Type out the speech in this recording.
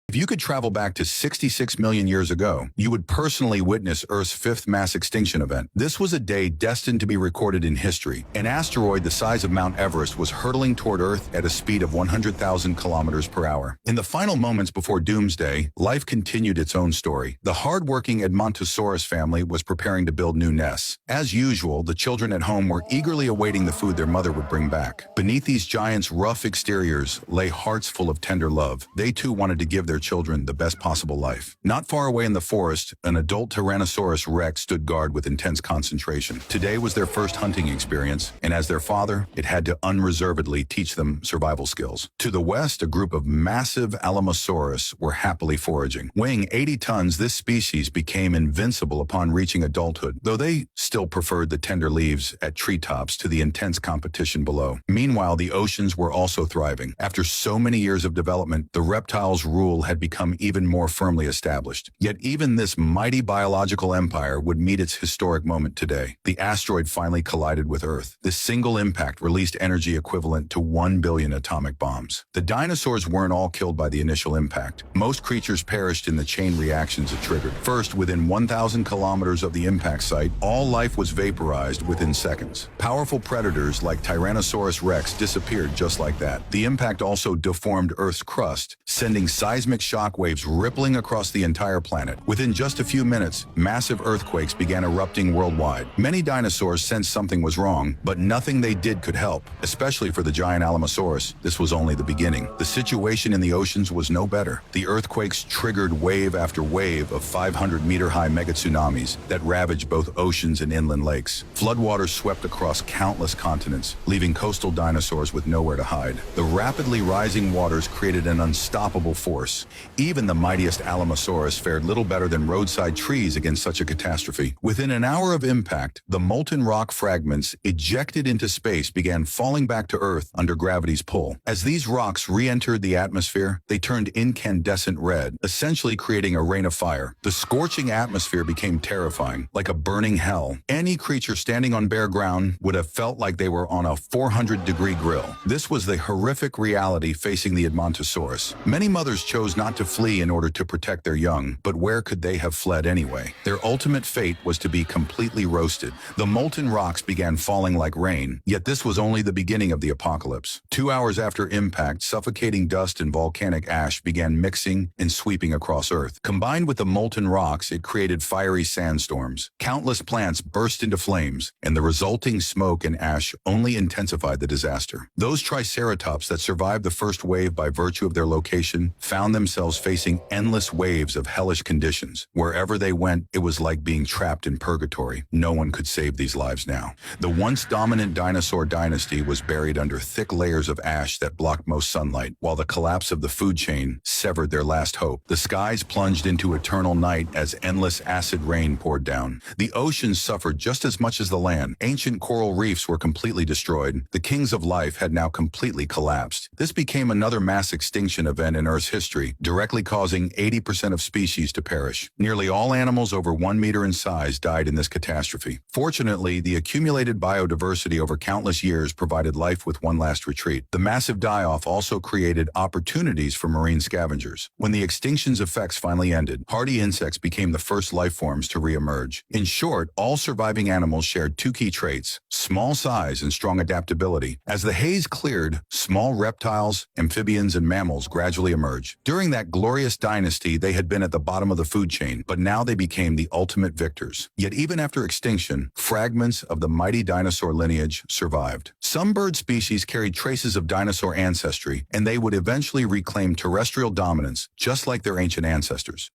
If you could travel back to 66 million years ago, you would personally witness Earth's fifth mass extinction event. This was a day destined to be recorded in history. An asteroid the size of Mount Everest was hurtling toward Earth at a speed of 100,000 kilometers per hour. In the final moments before doomsday, life continued its own story. The hard-working Edmontosaurus family was preparing to build new nests. As usual, the children at home were eagerly awaiting the food their mother would bring back. Beneath these giants' rough exteriors lay hearts full of tender love. They too wanted to give their children the best possible life. Not far away in the forest, an adult Tyrannosaurus rex stood guard with intense concentration. Today was their first hunting experience, and as their father, it had to unreservedly teach them survival skills. To the west, a group of massive Alamosaurus were happily foraging. Weighing 80 tons, this species became invincible upon reaching adulthood, though they still preferred the tender leaves at treetops to the intense competition below. Meanwhile, the oceans were also thriving. After so many years of development, the reptiles' rule had become even more firmly established. Yet even this mighty biological empire would meet its historic moment today. The asteroid finally collided with Earth. This single impact released energy equivalent to 1 billion atomic bombs. The dinosaurs weren't all killed by the initial impact. Most creatures perished in the chain reactions it triggered. First, within 1,000 kilometers of the impact site, all life was vaporized within seconds. Powerful predators like Tyrannosaurus rex disappeared just like that. The impact also deformed Earth's crust, sending seismic shock waves rippling across the entire planet. Within just a few minutes, massive earthquakes began erupting worldwide. Many dinosaurs sensed something was wrong, but nothing they did could help. Especially for the giant Alamosaurus, this was only the beginning. The situation in the oceans was no better. The earthquakes triggered wave after wave of 500-meter-high megatsunamis that ravaged both oceans and inland lakes. Floodwaters swept across countless continents, leaving coastal dinosaurs with nowhere to hide. The rapidly rising waters created an unstoppable force. Even the mightiest Alamosaurus fared little better than roadside trees against such a catastrophe. Within an hour of impact, the molten rock fragments ejected into space began falling back to Earth under gravity's pull. As these rocks re-entered the atmosphere, they turned incandescent red, essentially creating a rain of fire. The scorching atmosphere became terrifying, like a burning hell. Any creature standing on bare ground would have felt like they were on a 400-degree grill. This was the horrific reality facing the Edmontosaurus. Many mothers chose not to flee in order to protect their young, but where could they have fled anyway? Their ultimate fate was to be completely roasted. The molten rocks began falling like rain, yet this was only the beginning of the apocalypse. 2 hours after impact, suffocating dust and volcanic ash began mixing and sweeping across Earth. Combined with the molten rocks, it created fiery sandstorms. Countless plants burst into flames, and the resulting smoke and ash only intensified the disaster. Those triceratops that survived the first wave by virtue of their location found themselves facing endless waves of hellish conditions. Wherever they went, it was like being trapped in purgatory. No one could save these lives now. The once dominant dinosaur dynasty was buried under thick layers of ash that blocked most sunlight, while the collapse of the food chain severed their last hope. The skies plunged into eternal night as endless acid rain poured down. The oceans suffered just as much as the land. Ancient coral reefs were completely destroyed. The kings of life had now completely collapsed. This became another mass extinction event in Earth's history, directly causing 80% of species to perish. Nearly all animals over 1 meter in size died in this catastrophe. Fortunately, the accumulated biodiversity over countless years provided life with one last retreat. The massive die-off also created opportunities for marine scavengers. When the extinction's effects finally ended, hardy insects became the first life forms to re-emerge. In short, all surviving animals shared two key traits: small size and strong adaptability. As the haze cleared, small reptiles, amphibians, and mammals gradually emerged. During that glorious dynasty, they had been at the bottom of the food chain, but now they became the ultimate victors. Yet even after extinction, fragments of the mighty dinosaur lineage survived. Some bird species carried traces of dinosaur ancestry, and they would eventually reclaim terrestrial dominance, just like their ancient ancestors.